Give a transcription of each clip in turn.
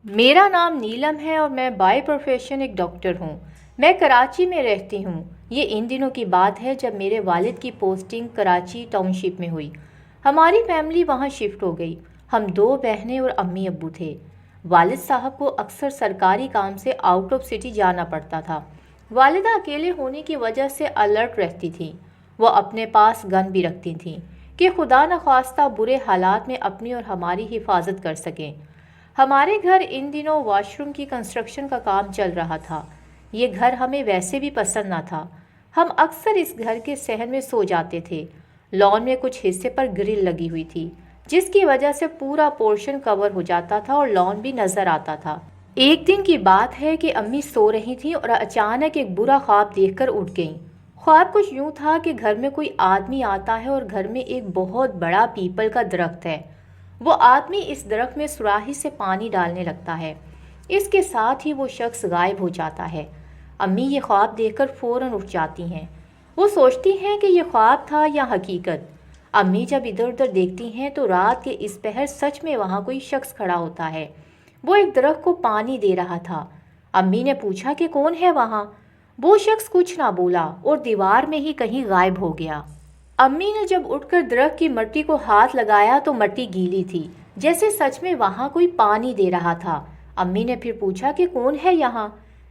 میرا نام نیلم ہے اور میں بائی پروفیشن ایک ڈاکٹر ہوں۔ میں کراچی میں رہتی ہوں۔ یہ ان دنوں کی بات ہے جب میرے والد کی پوسٹنگ کراچی ٹاؤن شپ میں ہوئی۔ ہماری فیملی وہاں شفٹ ہو گئی۔ ہم 2 بہنیں اور امی ابو تھے۔ والد صاحب کو اکثر سرکاری کام سے آؤٹ آف سٹی جانا پڑتا تھا۔ والدہ اکیلے ہونے کی وجہ سے الرٹ رہتی تھیں۔ وہ اپنے پاس گن بھی رکھتی تھیں کہ خدا نخواستہ برے حالات میں اپنی اور ہماری حفاظت کر سکیں۔ ہمارے گھر ان دنوں واش روم کی کنسٹرکشن کا کام چل رہا تھا۔ یہ گھر ہمیں ویسے بھی پسند نہ تھا۔ ہم اکثر اس گھر کے صحن میں سو جاتے تھے۔ لان میں کچھ حصے پر گرل لگی ہوئی تھی، جس کی وجہ سے پورا پورشن کور ہو جاتا تھا اور لان بھی نظر آتا تھا۔ ایک دن کی بات ہے کہ امی سو رہی تھیں اور اچانک ایک برا خواب دیکھ کر اٹھ گئیں۔ خواب کچھ یوں تھا کہ گھر میں کوئی آدمی آتا ہے اور گھر میں ایک بہت بڑا پیپل کا درخت ہے۔ وہ آدمی اس درخت میں سراہی سے پانی ڈالنے لگتا ہے۔ اس کے ساتھ ہی وہ شخص غائب ہو جاتا ہے۔ امی یہ خواب دیکھ کر فوراً اٹھ جاتی ہیں۔ وہ سوچتی ہیں کہ یہ خواب تھا یا حقیقت۔ امی جب ادھر ادھر دیکھتی ہیں تو رات کے اس پہر سچ میں وہاں کوئی شخص کھڑا ہوتا ہے۔ وہ ایک درخت کو پانی دے رہا تھا۔ امی نے پوچھا کہ کون ہے وہاں؟ وہ شخص کچھ نہ بولا اور دیوار میں ہی کہیں غائب ہو گیا۔ امی نے جب اٹھ کر درخت کی مٹی کو ہاتھ لگایا تو مٹی گیلی تھی، جیسے سچ میں وہاں کوئی پانی دے رہا تھا۔ امی نے پھر پوچھا کہ کون ہے یہاں؟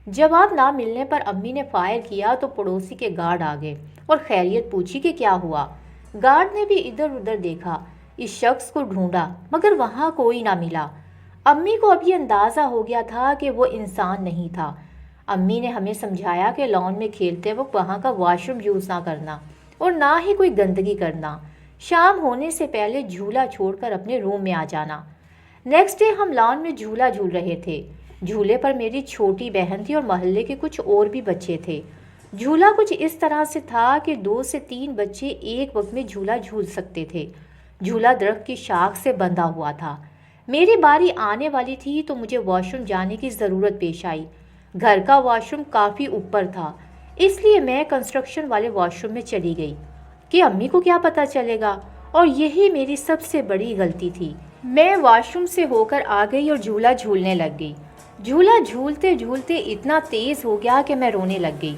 جواب نہ ملنے پر امی نے فائر کیا تو پڑوسی کے گارڈ آ گئے اور خیریت پوچھی کہ کیا ہوا۔ گارڈ نے بھی ادھر ادھر دیکھا، اس شخص کو ڈھونڈا، مگر وہاں کوئی نہ ملا۔ امی کو اب یہ اندازہ ہو گیا تھا کہ وہ انسان نہیں تھا۔ امی نے ہمیں سمجھایا کہ لان میں کھیلتے وقت وہاں کا واش روم یوز نہ کرنا اور نہ ہی کوئی گندگی کرنا۔ شام ہونے سے پہلے جھولا چھوڑ کر اپنے روم میں آ جانا۔ نیکسٹ ڈے ہم لان میں جھولا جھول رہے تھے۔ جھولے پر میری چھوٹی بہن تھی اور محلے کے کچھ اور بھی بچے تھے۔ جھولا کچھ اس طرح سے تھا کہ 2 سے 3 بچے ایک وقت میں جھولا جھول سکتے تھے۔ جھولا درخت کی شاخ سے بندھا ہوا تھا۔ میری باری آنے والی تھی تو مجھے واش روم جانے کی ضرورت پیش آئی۔ گھر کا واش روم کافی اوپر تھا، اس لیے میں کنسٹرکشن والے واش روم میں چلی گئی کہ امی کو کیا پتہ چلے گا، اور یہی میری سب سے بڑی غلطی تھی۔ میں واش روم سے ہو کر آ گئی اور جھولا جھولنے لگ گئی۔ جھولا جھولتے جھولتے اتنا تیز ہو گیا کہ میں رونے لگ گئی۔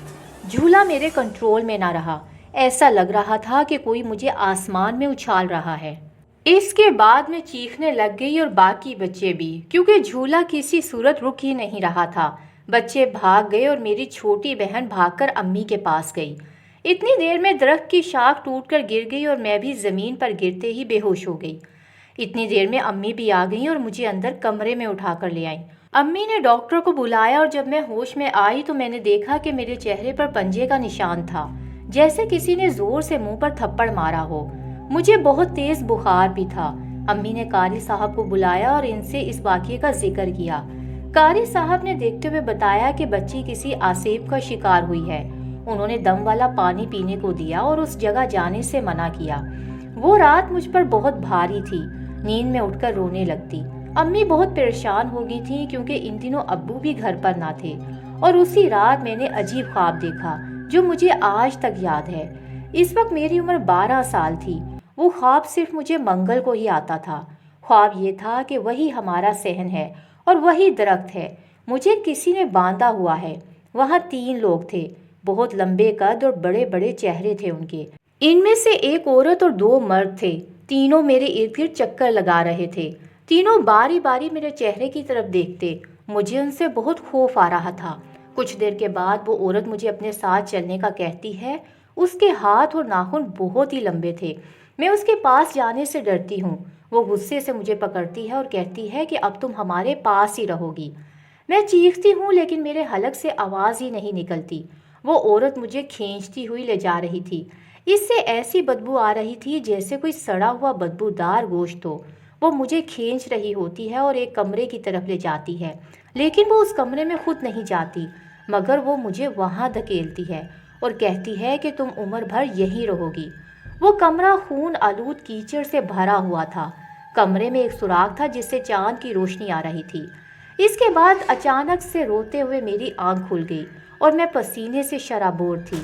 جھولا میرے کنٹرول میں نہ رہا، ایسا لگ رہا تھا کہ کوئی مجھے آسمان میں اچھال رہا ہے۔ اس کے بعد میں چیخنے لگ گئی اور باقی بچے بھی، کیونکہ جھولا کسی صورت رک ہی نہیں رہا تھا۔ بچے بھاگ گئے اور میری چھوٹی بہن بھاگ کر امی کے پاس گئی۔ اتنی دیر میں درخت کی شاخ ٹوٹ کر گر گئی اور میں بھی زمین پر گرتے ہی بے ہوش ہو گئی۔ اتنی دیر میں امی بھی آ گئیں اور مجھے اندر کمرے میں اٹھا کر لے آئیں۔ امی نے ڈاکٹر کو بلایا اور جب میں ہوش میں آئی تو میں نے دیکھا کہ میرے چہرے پر پنجے کا نشان تھا، جیسے کسی نے زور سے منہ پر تھپڑ مارا ہو۔ مجھے بہت تیز بخار بھی تھا۔ امی نے قاری صاحب کو بلایا اور ان سے اس واقعے کا ذکر کیا۔ قاری صاحب نے دیکھتے ہوئے بتایا کہ بچی کسی آسیب کا شکار ہوئی ہے۔ انہوں نے دم والا پانی پینے کو دیا اور اس جگہ جانے سے منع کیا۔ وہ رات مجھ پر بہت بھاری تھی، نیند میں اٹھ کر رونے لگتی۔ امی بہت پریشان ہو گئی تھی کیونکہ ان دنوں ابو بھی گھر پر نہ تھے، اور اسی رات میں نے عجیب خواب دیکھا جو مجھے آج تک یاد ہے۔ اس وقت میری عمر 12 سال تھی۔ وہ خواب صرف مجھے منگل کو ہی آتا تھا۔ خواب یہ تھا کہ وہی ہمارا صحن ہے اور وہی درخت ہے۔ مجھے کسی نے باندھا ہوا ہے۔ وہاں 3 لوگ تھے، بہت لمبے قد اور بڑے بڑے چہرے تھے ان کے۔ ان میں سے ایک عورت اور 2 مرد تھے۔ تینوں میرے ارد گرد چکر لگا رہے تھے۔ تینوں باری باری میرے چہرے کی طرف دیکھتے۔ مجھے ان سے بہت خوف آ رہا تھا۔ کچھ دیر کے بعد وہ عورت مجھے اپنے ساتھ چلنے کا کہتی ہے۔ اس کے ہاتھ اور ناخن بہت ہی لمبے تھے۔ میں اس کے پاس جانے سے ڈرتی ہوں۔ وہ غصے سے مجھے پکڑتی ہے اور کہتی ہے کہ اب تم ہمارے پاس ہی رہو گی۔ میں چیختی ہوں لیکن میرے حلق سے آواز ہی نہیں نکلتی۔ وہ عورت مجھے کھینچتی ہوئی لے جا رہی تھی۔ اس سے ایسی بدبو آ رہی تھی جیسے کوئی سڑا ہوا بدبودار گوشت ہو۔ وہ مجھے کھینچ رہی ہوتی ہے اور ایک کمرے کی طرف لے جاتی ہے، لیکن وہ اس کمرے میں خود نہیں جاتی، مگر وہ مجھے وہاں دھکیلتی ہے اور کہتی ہے کہ تم عمر بھر یہیں رہو گی۔ وہ کمرہ خون آلود کیچڑ سے بھرا ہوا تھا۔ کمرے میں ایک سوراخ تھا جس سے چاند کی روشنی آ رہی تھی۔ اس کے بعد اچانک سے روتے ہوئے میری آنکھ کھل گئی اور میں پسینے سے شرابور تھی۔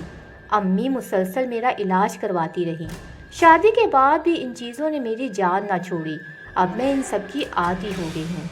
امی مسلسل میرا علاج کرواتی رہی۔ شادی کے بعد بھی ان چیزوں نے میری جان نہ چھوڑی۔ اب میں ان سب کی عادی ہو گئی ہوں۔